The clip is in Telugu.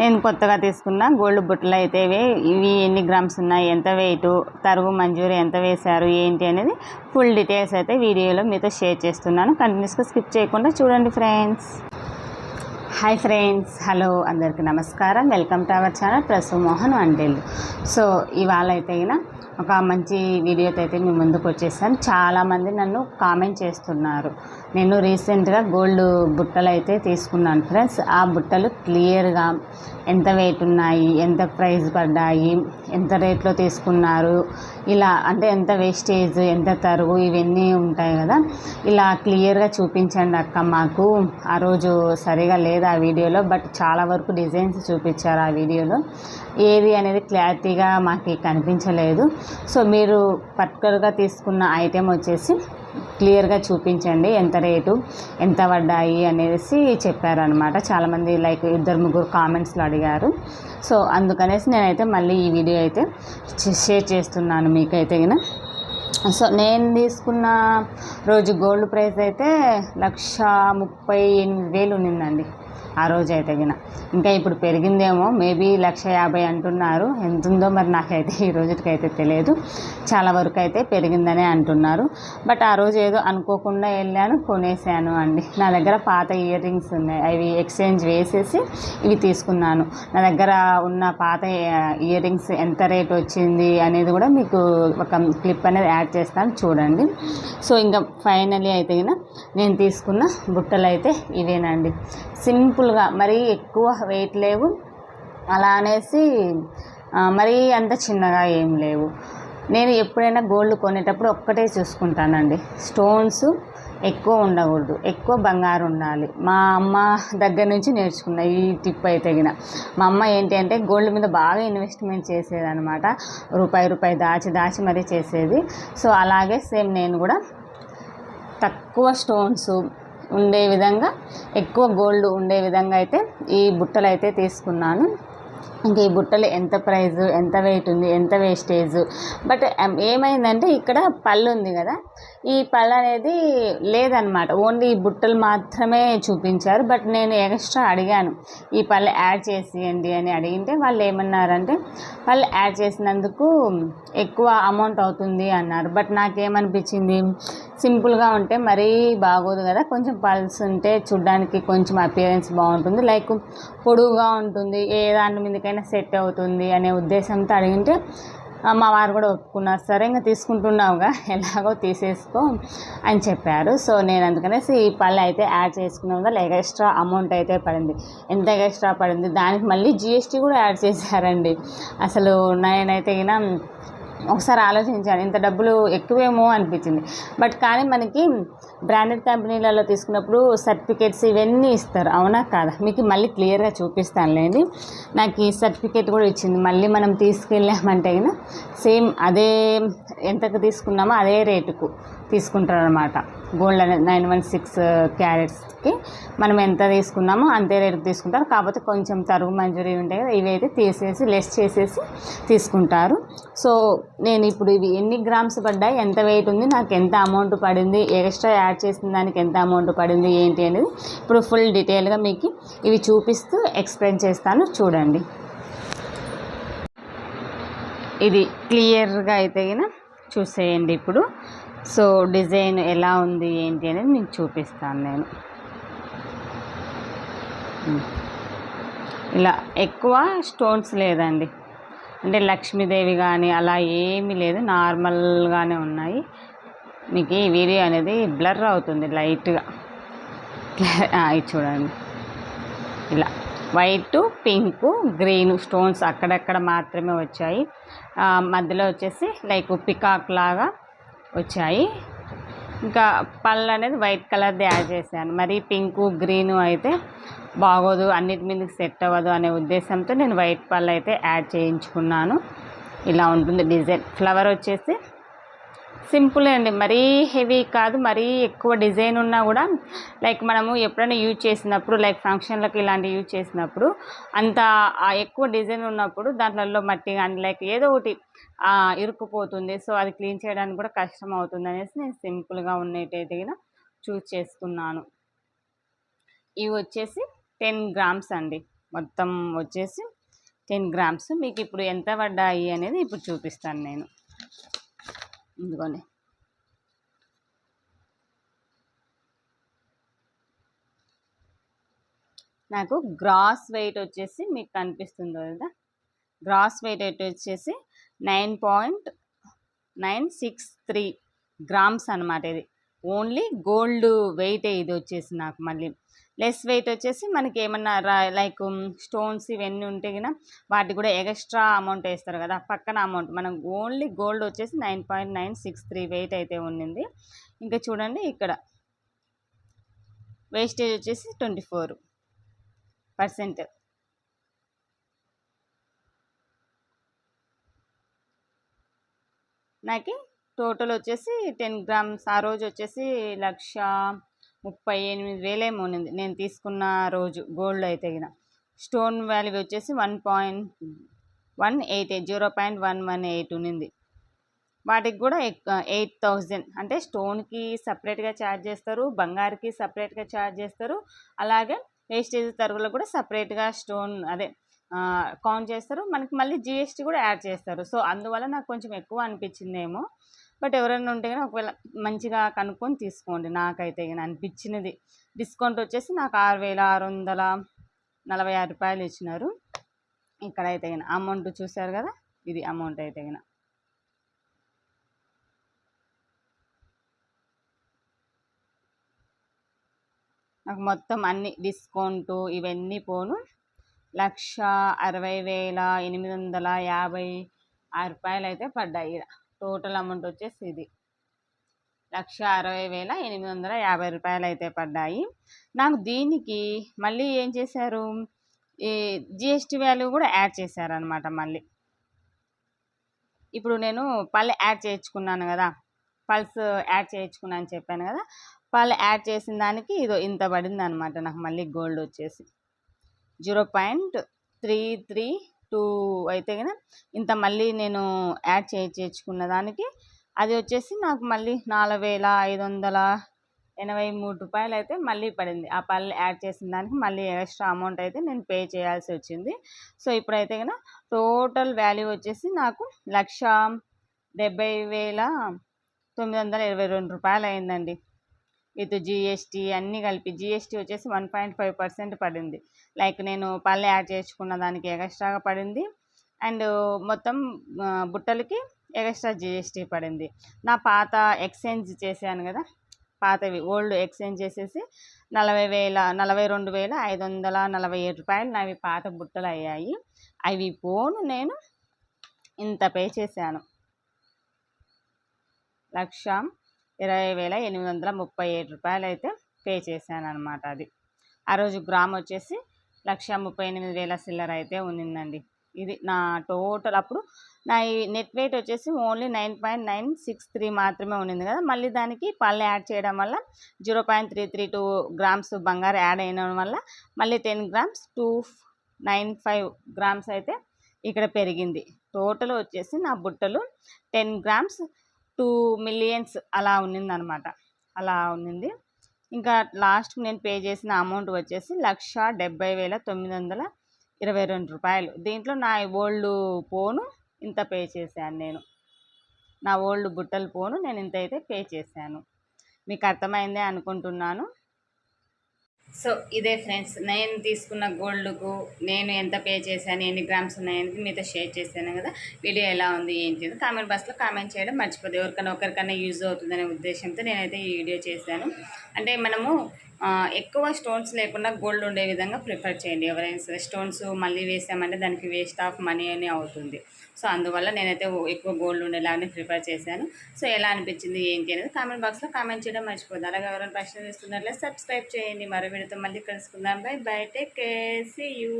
నేను కొత్తగా తీసుకున్న గోల్డ్ బుట్టలు అయితే ఇవి ఎన్ని గ్రామ్స్ ఉన్నాయి, ఎంత వెయిట్, తరుగు మంజూరు ఎంత వేశారు ఏంటి అనేది ఫుల్ డీటెయిల్స్ అయితే వీడియోలో మీతో షేర్ చేస్తున్నాను. కంటిన్యూస్గా స్కిప్ చేయకుండా చూడండి ఫ్రెండ్స్. హాయ్ ఫ్రెండ్స్, హలో అందరికీ నమస్కారం. Welcome to our channel Prasu Mohan వంటిల్లు. సో ఇవాళ అయితే ఒక మంచి వీడియోతో అయితే మీ ముందుకు వచ్చేసాను. చాలామంది నన్ను కామెంట్ చేస్తున్నారు. నేను రీసెంట్గా గోల్డ్ బుట్టలు అయితే తీసుకున్నాను ఫ్రెండ్స్. ఆ బుట్టలు క్లియర్గా ఎంత వెయిట్ ఉన్నాయి, ఎంత ప్రైస్ పడ్డాయి, ఎంత రేట్లో తీసుకున్నారు, ఇలా అంటే ఎంత వేస్టేజ్, ఎంత తరుగు, ఇవన్నీ ఉంటాయి కదా. ఇలా క్లియర్గా చూపించండి అక్క. మాకు ఆ రోజు సరిగా లేదు ఆ వీడియోలో, బట్ చాలా వరకు డిజైన్స్ చూపించారు ఆ వీడియోలో. ఏది అనేది క్లారిటీగా మాకు కనిపించలేదు. సో మీరు పర్టికులర్గా తీసుకున్న ఐటెం వచ్చేసి క్లియర్గా చూపించండి, ఎంత రేటు, ఎంత పడ్డాయి అనేసి చెప్పారనమాట. చాలామంది లైక్ 2-3 కామెంట్స్లో అడిగారు. సో అందుకనేసి నేనైతే మళ్ళీ ఈ వీడియో అయితే షేర్ చేస్తున్నాను మీకైతే. సో నేను తీసుకున్న రోజు గోల్డ్ ప్రైస్ అయితే 138,000 ఉన్నిందండి ఆ రోజు అయితే. ఇంకా ఇప్పుడు పెరిగిందేమో, మేబీ 150,000 అంటున్నారు. ఎంత ఉందో మరి నాకైతే ఈ రోజుకైతే తెలియదు. చాలా వరకు అయితే పెరిగిందనే అంటున్నారు. బట్ ఆ రోజు ఏదో అనుకోకుండా వెళ్ళాను, కొనేసాను అండి. నా దగ్గర పాత ఇయర్ రింగ్స్ ఉన్నాయి, అవి ఎక్స్చేంజ్ వేసేసి ఇవి తీసుకున్నాను. నా దగ్గర ఉన్న పాత ఇయర్ రింగ్స్ ఎంత రేట్ వచ్చింది అనేది కూడా మీకు ఒక క్లిప్ అనేది యాడ్ చేస్తాను, చూడండి. సో ఇంకా ఫైనలీ అయితే నేను తీసుకున్న బుట్టలు అయితే ఇవేనండి. సింపుల్గా, మరీ ఎక్కువ వెయిట్ లేవు, అలా అనేసి మరీ అంత చిన్నగా ఏం లేవు. నేను ఎప్పుడైనా గోల్డ్ కొనేటప్పుడు ఒక్కటే చూసుకుంటానండి, స్టోన్స్ ఎక్కువ ఉండకూడదు, ఎక్కువ బంగారు ఉండాలి. మా అమ్మ దగ్గర నుంచి నేర్చుకున్న ఈ టిప్ అయితే. మా అమ్మ ఏంటి అంటే గోల్డ్ మీద బాగా ఇన్వెస్ట్మెంట్ చేసేదనమాట. రూపాయి దాచి మరీ చేసేది. సో అలాగే సేమ్ నేను కూడా తక్కువ స్టోన్స్ ఉండే విధంగా, ఎక్కువ గోల్డ్ ఉండే విధంగా అయితే ఈ బుట్టలు అయితే తీసుకున్నాను. ఇంకా ఈ బుట్టలు ఎంత ప్రైజు, ఎంత వెయిట్ ఉంది, ఎంత వేస్టేజ్. బట్ ఏమైందంటే ఇక్కడ పళ్ళు ఉంది కదా, ఈ పళ్ళు అనేది లేదనమాట. ఓన్లీ ఈ బుట్టలు మాత్రమే చూపించారు. బట్ నేను ఎక్స్ట్రా అడిగాను, ఈ పళ్ళు యాడ్ చేసేయండి అని అడిగితే వాళ్ళు ఏమన్నారంటే పళ్ళు యాడ్ చేసినందుకు ఎక్కువ అమౌంట్ అవుతుంది అన్నారు. బట్ నాకేమనిపించింది, సింపుల్గా ఉంటే మరీ బాగోదు కదా, కొంచెం పల్స్ ఉంటే చూడ్డానికి కొంచెం అపియరెన్స్ బాగుంటుంది, లైక్ పొడుగుగా ఉంటుంది, ఏ దాని మీదకైనా సెట్ అవుతుంది అనే ఉద్దేశంతో అడిగితే మా వారు కూడా ఒప్పుకున్నారు. సరే ఇంకా తీసుకుంటున్నావుగా, ఎలాగో తీసేసుకో అని చెప్పారు. సో నేను అందుకనేసి ఈ పళ్ళు అయితే యాడ్ చేసుకున్నాం కదా, ఎక్స్ట్రా అమౌంట్ అయితే పడింది. ఎంత ఎక్స్ట్రా పడింది, దానికి మళ్ళీ GST కూడా యాడ్ చేశారండి. అసలు నేనైతే ఒకసారి ఆలోచించాను, ఇంత డబ్బులు ఎక్కువేమో అనిపించింది. బట్ కానీ మనకి బ్రాండెడ్ కంపెనీలలో తీసుకున్నప్పుడు సర్టిఫికేట్స్ ఇవన్నీ ఇస్తారు, అవునా కాదా? మీకు మళ్ళీ క్లియర్గా చూపిస్తానులేండి. నాకు ఈ సర్టిఫికేట్ కూడా ఇచ్చింది. మళ్ళీ మనం తీసుకెళ్ళామంటే సేమ్ అదే ఎంతకు తీసుకున్నామో అదే రేటుకు తీసుకుంటారనమాట. గోల్డ్ అనేది 916 క్యారెట్స్కి మనం ఎంత తీసుకున్నామో అంతే రేటుకు తీసుకుంటారు. కాకపోతే కొంచెం తరుగు మంజూరీ ఉంటాయి కదా, ఇవి అయితే తీసేసి లెస్ చేసేసి తీసుకుంటారు. సో నేను ఇప్పుడు ఇవి ఎన్ని గ్రామ్స్ పడ్డాయి, ఎంత వెయిట్ ఉంది, నాకు ఎంత అమౌంట్ పడింది, ఎక్స్ట్రా యాడ్ చేసిన దానికి ఎంత అమౌంట్ పడింది ఏంటి అనేది ఇప్పుడు ఫుల్ డీటెయిల్గా మీకు ఇవి చూపిస్తూ ఎక్స్ప్లెయిన్ చేస్తాను, చూడండి. ఇది క్లియర్గా అయితే చూసేయండి ఇప్పుడు. సో డిజైన్ ఎలా ఉంది ఏంటి అనేది మీకు చూపిస్తాను నేను. ఇలా ఎక్కువ స్టోన్స్ లేదండి, అంటే లక్ష్మీదేవి కానీ అలా ఏమీ లేదు, నార్మల్గానే ఉన్నాయి. మీకు ఈ వీడియో అనేది బ్లర్ అవుతుంది లైట్గా, ఇది చూడండి. ఇలా వైట్, పింక్, గ్రీన్ స్టోన్స్ అక్కడక్కడ మాత్రమే వచ్చాయి. మధ్యలో వచ్చేసి లైక్ పికాక్ లాగా వచ్చాయి. ఇంకా పళ్ళు అనేది వైట్ కలర్ది యాడ్ చేశాను. మరి పింక్, గ్రీను అయితే బాగోదు, అన్నిటి మీదకి సెట్ అవ్వదు అనే ఉద్దేశంతో నేను వైట్ పళ్ళు అయితే యాడ్ చేయించుకున్నాను. ఇలా ఉంటుంది డిజైన్. ఫ్లవర్ వచ్చేసి సింపుల్ అండి, మరీ హెవీ కాదు, మరీ ఎక్కువ డిజైన్ ఉన్నా కూడా లైక్ మనము ఎప్పుడైనా యూజ్ చేసినప్పుడు, లైక్ ఫంక్షన్లకు ఇలాంటి యూజ్ చేసినప్పుడు అంత ఎక్కువ డిజైన్ ఉన్నప్పుడు దాంట్లో మట్టి కానీ లైక్ ఏదో ఒకటి ఇరుక్కుపోతుంది. సో అది క్లీన్ చేయడానికి కూడా కష్టం అవుతుంది అనేసి నేను సింపుల్గా ఉన్నట్టయితే చూజ్ చేసుకున్నాను. ఇవి వచ్చేసి 10 గ్రామ్స్ అండి. మొత్తం వచ్చేసి 10 గ్రామ్స్. మీకు ఇప్పుడు ఎంత పడ్డాయి అనేది ఇప్పుడు చూపిస్తాను నేను. ఇదిగోండి. నాకు గ్రాస్ వెయిట్ వచ్చేసి మీకు కనిపిస్తుందో కదా, గ్రాస్ వెయిట్ వచ్చేసి 9.963 గ్రామ్స్ అనమాట. ఇది ఓన్లీ గోల్డ్ వెయిటే. ఇది వచ్చేసి నాకు మళ్ళీ లెస్ వెయిట్ వచ్చేసి మనకి ఏమన్నా లైక్ స్టోన్స్ ఇవన్నీ ఉంటే కన్నా వాటికి కూడా ఎక్స్ట్రా అమౌంట్ వేస్తారు కదా, పక్కన అమౌంట్. మనం ఓన్లీ గోల్డ్ వచ్చేసి 9.963 వెయిట్ అయితే ఉండింది. ఇంకా చూడండి ఇక్కడ వేస్టేజ్ వచ్చేసి 24%. నాకు టోటల్ వచ్చేసి 10 గ్రామ్స్ ఆ రోజు వచ్చేసి 1,38,000 ఏమో ఉన్నింది నేను తీసుకున్న రోజు. గోల్డ్ అయితే గిన స్టోన్ వాల్యూ వచ్చేసి 1.118 0.118 ఉన్నింది. వాటికి కూడా 8,000 అంటే స్టోన్కి సపరేట్గా ఛార్జ్ చేస్తారు, బంగారుకి సపరేట్గా ఛార్జ్ చేస్తారు, అలాగే వేస్టేజ్ తరుగులకు కూడా సపరేట్గా స్టోన్ అదే కౌంట్ చేస్తారు. మనకి మళ్ళీ జిఎస్టీ కూడా యాడ్ చేస్తారు. సో అందువల్ల నాకు కొంచెం ఎక్కువ అనిపించిందేమో. బట్ ఎవరైనా ఉంటే కానీ ఒకవేళ మంచిగా కనుక్కొని తీసుకోండి. నాకైతే కానీ అనిపించినది డిస్కౌంట్ వచ్చేసి నాకు 6,646 రూపాయలు ఇచ్చినారు. ఇక్కడైతే కానీ అమౌంట్ చూసారు కదా, ఇది అమౌంట్ అయితే కానీ. నాకు మొత్తం అన్ని డిస్కౌంటు ఇవన్నీ పోను 1,60,856 రూపాయలు అయితే పడ్డాయి. టోటల్ అమౌంట్ వచ్చేసి ఇది 1,60,850 రూపాయలు అయితే పడ్డాయి నాకు. దీనికి మళ్ళీ ఏం చేశారు, ఈ జిఎస్టీ వాల్యూ కూడా యాడ్ చేశారనమాట. మళ్ళీ ఇప్పుడు నేను పళ్ళు యాడ్ చేయించుకున్నాను కదా, పల్స్ యాడ్ చేయించుకున్నాను చెప్పాను కదా, పళ్ళు యాడ్ చేసిన దానికి ఇదో ఇంత పడింది అనమాట నాకు. మళ్ళీ గోల్డ్ వచ్చేసి 0.332 అయితే కదా ఇంత మళ్ళీ నేను యాడ్ చేయించుకున్న దానికి అది వచ్చేసి నాకు మళ్ళీ 4,583 రూపాయలు అయితే మళ్ళీ పడింది. ఆ పళ్ళు యాడ్ చేసిన దానికి మళ్ళీ ఎక్స్ట్రా అమౌంట్ అయితే నేను పే చేయాల్సి వచ్చింది. సో ఇప్పుడైతే కనుక టోటల్ వాల్యూ వచ్చేసి నాకు 1,70,922 రూపాయలు అయిందండి. విత్ జిఎస్టీ అన్నీ కలిపి. జిఎస్టీ వచ్చేసి 1.5% పడింది. లైక్ నేను పళ్ళు యాడ్ చేసుకున్న దానికి ఎక్స్ట్రాగా పడింది, అండ్ మొత్తం బుట్టలకి ఎక్స్ట్రా జిఎస్టీ పడింది. నా పాత ఎక్స్చేంజ్ చేశాను కదా, పాతవి ఓల్డ్ ఎక్స్చేంజ్ చేసేసి 42,547 రూపాయలు నావి పాత బుట్టలు అయ్యాయి. అవి పోను నేను ఇంత పే చేశాను. 1,20,837 రూపాయలు అయితే పే చేశాను అనమాట. అది ఆ రోజు గ్రామ్ వచ్చేసి 1,38,000 చిల్లర అయితే ఉన్నిందండి. ఇది నా టోటల్. అప్పుడు నా ఈ నెట్ వెయిట్ వచ్చేసి ఓన్లీ 9.963 మాత్రమే ఉన్నింది కదా. మళ్ళీ దానికి పళ్ళు యాడ్ చేయడం వల్ల 0.332 గ్రామ్స్ బంగారు యాడ్ అయిన వల్ల మళ్ళీ 10 గ్రామ్స్ 295 గ్రామ్స్ అయితే ఇక్కడ పెరిగింది. టోటల్ వచ్చేసి నా బుట్టలు 10 గ్రామ్స్ 2 మిలియన్స్ అలా ఉన్నిందనమాట. అలా ఉన్నింది. ఇంకా లాస్ట్కి నేను పే చేసిన అమౌంట్ వచ్చేసి 1,70,922 రూపాయలు. దీంట్లో నా ఓల్డ్ పోను ఇంత పే చేశాను నేను. నా ఓల్డ్ బుట్టలు పోను నేను ఇంత అయితే పే చేశాను. మీకు అర్థమైందే అనుకుంటున్నాను. సో ఇదే ఫ్రెండ్స్, నేను తీసుకున్న గోల్డ్కు నేను ఎంత పే చేశాను, ఎన్ని గ్రామ్స్ ఉన్నాయని మీతో షేర్ చేశాను కదా. వీడియో ఎలా ఉంది ఏంటి కామెంట్ బాక్స్లో కామెంట్ చేయడం మర్చిపోదు. ఒకరికైనా యూజ్ అవుతుందనే ఉద్దేశంతో నేనైతే ఈ వీడియో చేశాను. అంటే మనము ఎక్కువ స్టోన్స్ లేకుండా గోల్డ్ ఉండే విధంగా ప్రిఫర్ చేయండి. ఎవరైనా సరే స్టోన్స్ మళ్ళీ వేసామంటే దానికి వేస్ట్ ఆఫ్ మనీ అని అవుతుంది. సో అందువల్ల నేనైతే ఎక్కువ గోల్డ్ ఉండేలాగానే ప్రిఫర్ చేశాను. సో ఎలా అనిపించింది ఏంటి అనేది కామెంట్ బాక్స్లో కామెంట్ చేయడం మర్చిపోద్దు. అలాగే ఎవరైనా ప్రశ్న ఇస్తున్నట్లయితే సబ్స్క్రైబ్ చేయండి. మరో వీడియోతో మళ్ళీ కలుసుకుందాం. Bye bye, take care, see you.